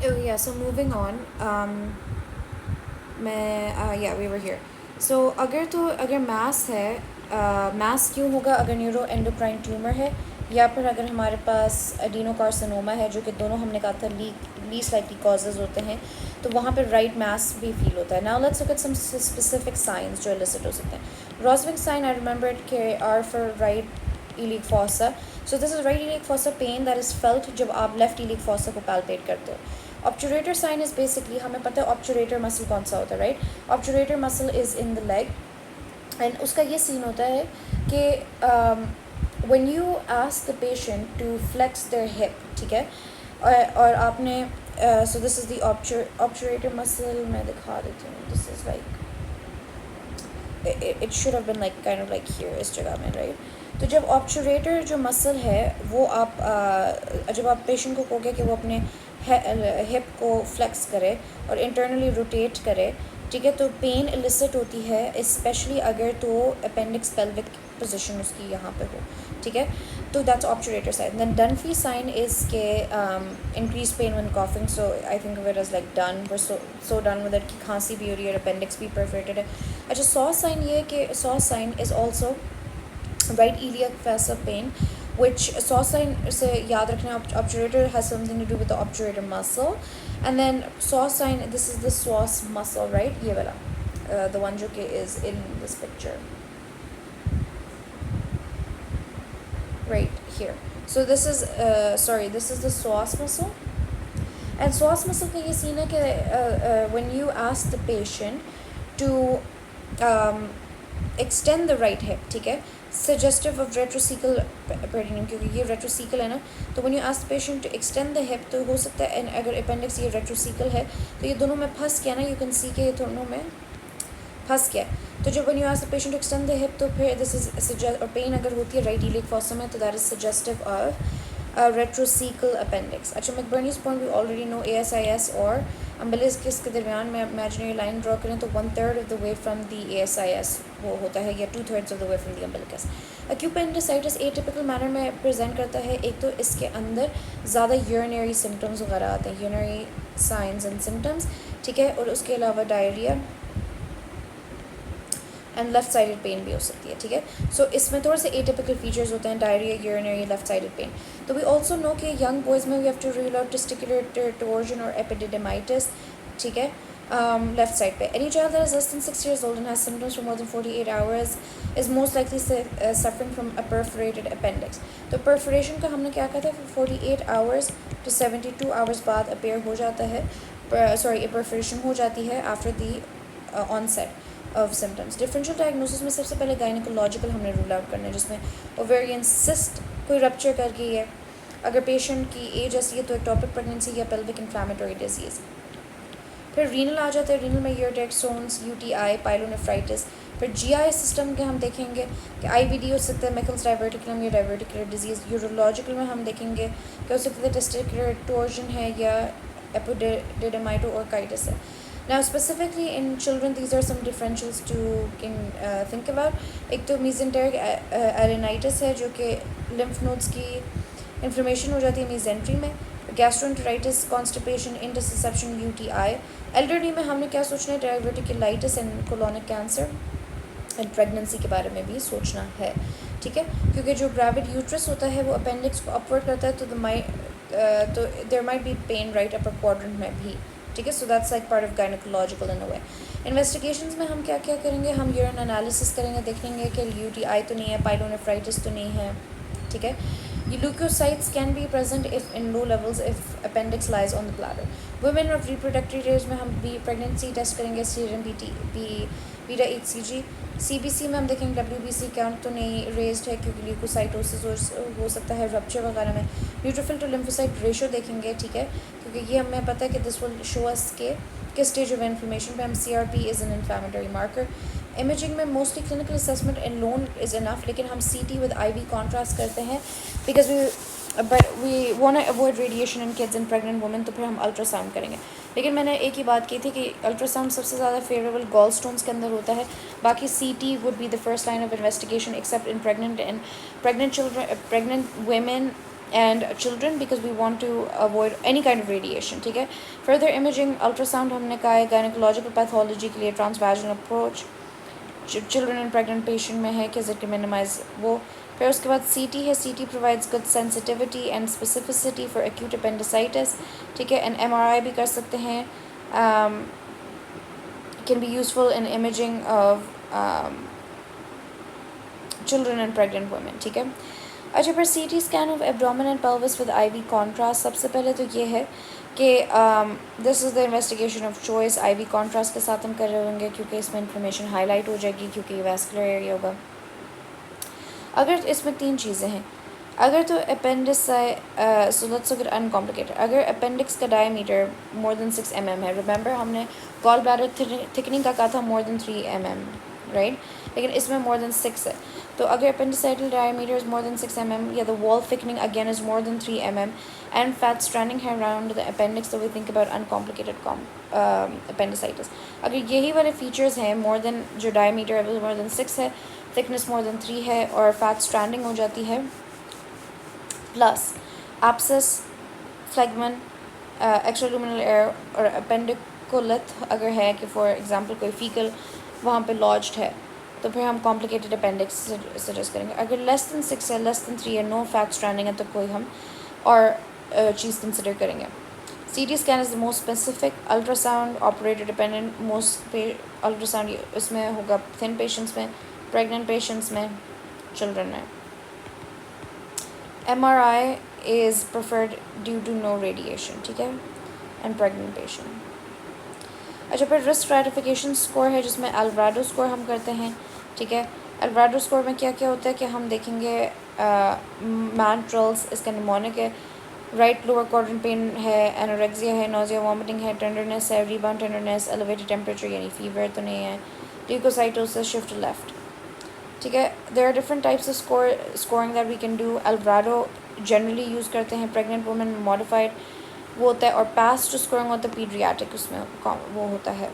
Oh yeah, so moving on. Yeah, we were here. So अगर मास है, मास क्यों होगा अगर न्यूरो एंडोक्राइन ट्यूमर है, या फिर अगर हमारे पास एडिनोकार्सिनोमा है, जो कि दोनों हमने कहा था लीस्ट लाइकली कॉजेज होते हैं, तो वहाँ पर राइट मास भी फील होता है. Now let's look at some specific signs जो इलिसिट हो सकते हैं. रॉसविंग साइन आई रिमेंबर के R for right iliac fossa. So this is right iliac fossa pain that is felt जब आप left iliac fossa को palpate करते हो. Obturator sign is basically हमें पता है obturator muscle कौन सा होता है, right? Obturator muscle is in the leg and उसका ये सीन होता है कि when you ask the patient to flex their hip, ठीक है, और आपने so this is the obturator muscle. मैं दिखा देती हूँ. This is like it should have been like kind of like here इस जगह में, right? तो जब ऑब्चुरेटर जो मसल है वो आप जब आप पेशेंट को कहोगे कि वो अपने हिप को फ्लेक्स करे और इंटरनली रोटेट करे, ठीक है, तो पेन इलिसिट होती है, स्पेशली अगर तो अपेंडिक्स पेल्विक पोजीशन उसकी यहाँ पे हो, ठीक है. तो that's obturator sign. Then Dunphy sign is के increase pain when coughing. So I think it is like done, were so done with it कि खांसी भी हो रही है, अपेंडिक्स भी परफोरेटेड है. अच्छा, सॉ साइन ये कि psoas sign is also right iliac fossa pain, which saw sign से याद रखना, obturator has something to do with the obturator muscle, and then saw sign, this is the psoas muscle, right? ये वाला the one जो कि is in this picture right here. So this is this is the psoas muscle. And psoas muscle का ये scene है कि when you ask the patient to um, extend the right hip, ठीक है, suggestive of retrocecal perineum, क्योंकि ये retrocecal है ना, तो when you ask the patient to extend the hip, तो हो सकता है अगर appendix ये retrocecal है तो ये दोनों में फंस गया ना, you can see कि ये दोनों में फंस गया. तो जब when you ask the patient to extend the hip, तो फिर this is suggest, और pain अगर होती है right iliac fossa में, तो that is suggestive of retrocecal appendix. अच्छा, McBurney's point we already know. ASIS और umbilicus के दरमियान में imaginary line draw करें तो 1/3 of the way from the ASIS वो होता है, या 2/3 of the way from the umbilicus. Acute appendicitis atypical manner में present करता है. एक तो इसके अंदर ज़्यादा urinary symptoms वगैरह आते हैं, urinary signs and symptoms, ठीक है, और उसके अलावा diarrhea and left sided pain भी हो सकती है, ठीक है. सो इसमें थोड़े से एटिपिकल फीचर्स होते हैं, diarrhoea, urinary, left sided pain. तो वी ऑल्सो नो कि यंग बॉयज़ में we have to rule out testicular torsion और एपिडिडेमाइटिस, ठीक है, लेफ्ट साइड पे. Any child that is less than 6 years old and has symptoms for more than 48 hours is most likely suffering from a perforated appendix. तो perforation का हमने क्या कहा था, 48 hours to 72 hours बाद अपेयर हो जाता है, perforation हो जाती है after the onset of symptoms. Differential diagnosis में सबसे पहले gynecological हमने रूल आउट करना है, जिसमें ovarian cyst कोई रप्चर कर गई है, अगर पेशेंट की एज ऐसी है तो एक्टोपिक प्रेगनेंसी या पेल्विक इन्फ्लामेटरी डिजीज़. फिर रीनल आ जाते हैं, रीनल में यूरिक स्टोन्स, यूटीआई, पाइलोनेफ्राइटिस. फिर जीआई सिस्टम के हम देखेंगे कि आईवीडी हो सकता है, मैकल्स डाइवर्टिकुलम या डाइवर्टिकुलर डिजीज़. यूरोलॉजिकल में हम देखेंगे कि हो सकता है टेस्टिकुलर टोर्जन है या एपिडिडेमाइटोऑर्काइटिस है. Now specifically in children, these are some differentials to think about. एक तो mesenteric arenitis है, जो कि lymph nodes की inflammation हो जाती है mesentery में. gastroenteritis, constipation, intussusception, UTI. elderly में हमने क्या सोचना है, diverticulitis and colonic cancer and pregnancy के बारे में भी सोचना है, ठीक है, क्योंकि जो gravid uterus होता है वो appendix को upward करता है, तो there might be pain right upper quadrant में भी, ठीक है. So that's like part of gynaecological in a way. Investigations में हम क्या क्या करेंगे, हम यूरिन एनालिसिस करेंगे, देखेंगे कि यूटीआई तो नहीं है, पाइलोनेफ्राइटिस तो नहीं है, ठीक है. Leukocytes can be present if in low levels if appendix lies on the bladder. Women of reproductory age में हम भी pregnancy test करेंगे, serum beta HCG. CBC में हम देखेंगे WBC काउंट तो नहीं रेज्ड है, क्योंकि ल्यूकोसाइटोसिस हो सकता है, रप्चर वगैरह में. न्यूट्रोफिल टू लिम्फोसाइट रेशो देखेंगे, ठीक है, क्योंकि ये हमें पता है कि दिस विल शो अस के किस स्टेज ऑफ इन्फ्लेमेशन पे हम. CRP is an inflammatory marker. Imaging में mostly clinical assessment in alone is enough, लेकिन हम CT विद IV कॉन्ट्रास्ट करते हैं because we want to avoid radiation in kids and pregnant women, तो फिर हम अल्ट्रासाउंड करेंगे. लेकिन मैंने एक ही बात की थी कि अल्ट्रासाउंड सबसे ज़्यादा फेवरेबल गॉल स्टोन्स के अंदर होता है, बाकी CT would be the first line of investigation accept in pregnant children, pregnant women and children because we want to avoid any kind of radiation. ठीक है. Further imaging, ultrasound हमने कहा है gynecological pathology के लिए transvaginal approach, children and pregnant patient में है कि it can minimize वो. फिर उसके बाद CT है. CT provides good sensitivity and specificity for acute appendicitis. ठीक है. and MRI भी कर सकते हैं. Can be useful in imaging of children and pregnant women. ठीक है. अच्छा, फिर CT scan of abdomen and pelvis with IV contrast. सबसे पहले तो ये है कि this is the investigation of choice. IV contrast के साथ हम कर रहे होंगे क्योंकि इसमें इंफॉर्मेशन हाईलाइट हो जाएगी क्योंकि ये वैस्कुलर एरिया होगा. अगर इसमें 3 चीज़ें हैं. अगर तो appendix so let's look eight uncomplicated. अगर अपेंडिक्स का डायमीटर मोर देन 6 mm है. रिमेंबर हमने गॉल ब्लैडर थिकनिंग का कहा था मोर देन 3 mm, राइट. लेकिन इसमें मोर देन 6 है. तो अगर appendicital diameter is more than 6 mm, या the wall thickening again is more than 3 mm, and fat stranding है around the appendix, so we think about uncomplicated appendicitis. अगर यही वाले features हैं, more than जो diameter है more than 6 है, thickness more than 3 है और fat stranding हो जाती है, plus abscess, phlegmon, extraluminal air और appendicolith अगर है कि for example कोई fecal वहाँ पे lodged है, तो फिर हम कॉम्प्लिकेटेड अपेंडिक्स सजेस्ट करेंगे. अगर लेस दैन 6 है, लेस दैन 3 है, नो फैट स्ट्रैंडिंग है, तो कोई हम और चीज़ कंसिडर करेंगे. CT scan is the most specific. Ultrasound operator dependent. Most ultrasound इसमें होगा थिन पेशेंट्स में, प्रेग्नेंट पेशेंट्स में, चिल्ड्रन में. MRI is preferred due to no radiation. ठीक है. And pregnant patient. अच्छा, फिर रिस्क स्ट्रैटिफिकेशन स्कोर है जिसमें अल्वाडो स्कोर हम करते हैं. ठीक है. अल्वाडो स्कोर में क्या क्या होता है कि हम देखेंगे मैंट्रल्स, इसका निमोनिक है, राइट लोअर क्वाड्रेंट पेन है, एनोरेक्सिया है, नोजिया वॉमिटिंग है, टेंडरनेस है, रीबाउंड टेंडरनेस, एलिवेटेड टेम्परेचर यानी फीवर तो नहीं है, ल्यूकोसाइटोसिस, शिफ्ट लेफ्ट. ठीक है. There are different types of scoring that we can do. Alvarado generally use करते हैं प्रेग्नेंट वुमेन में, मॉडिफाइड वो होता है, और पास्ट जो स्कोरिंग होता है पीडियाट्रिक, उसमें वो होता है.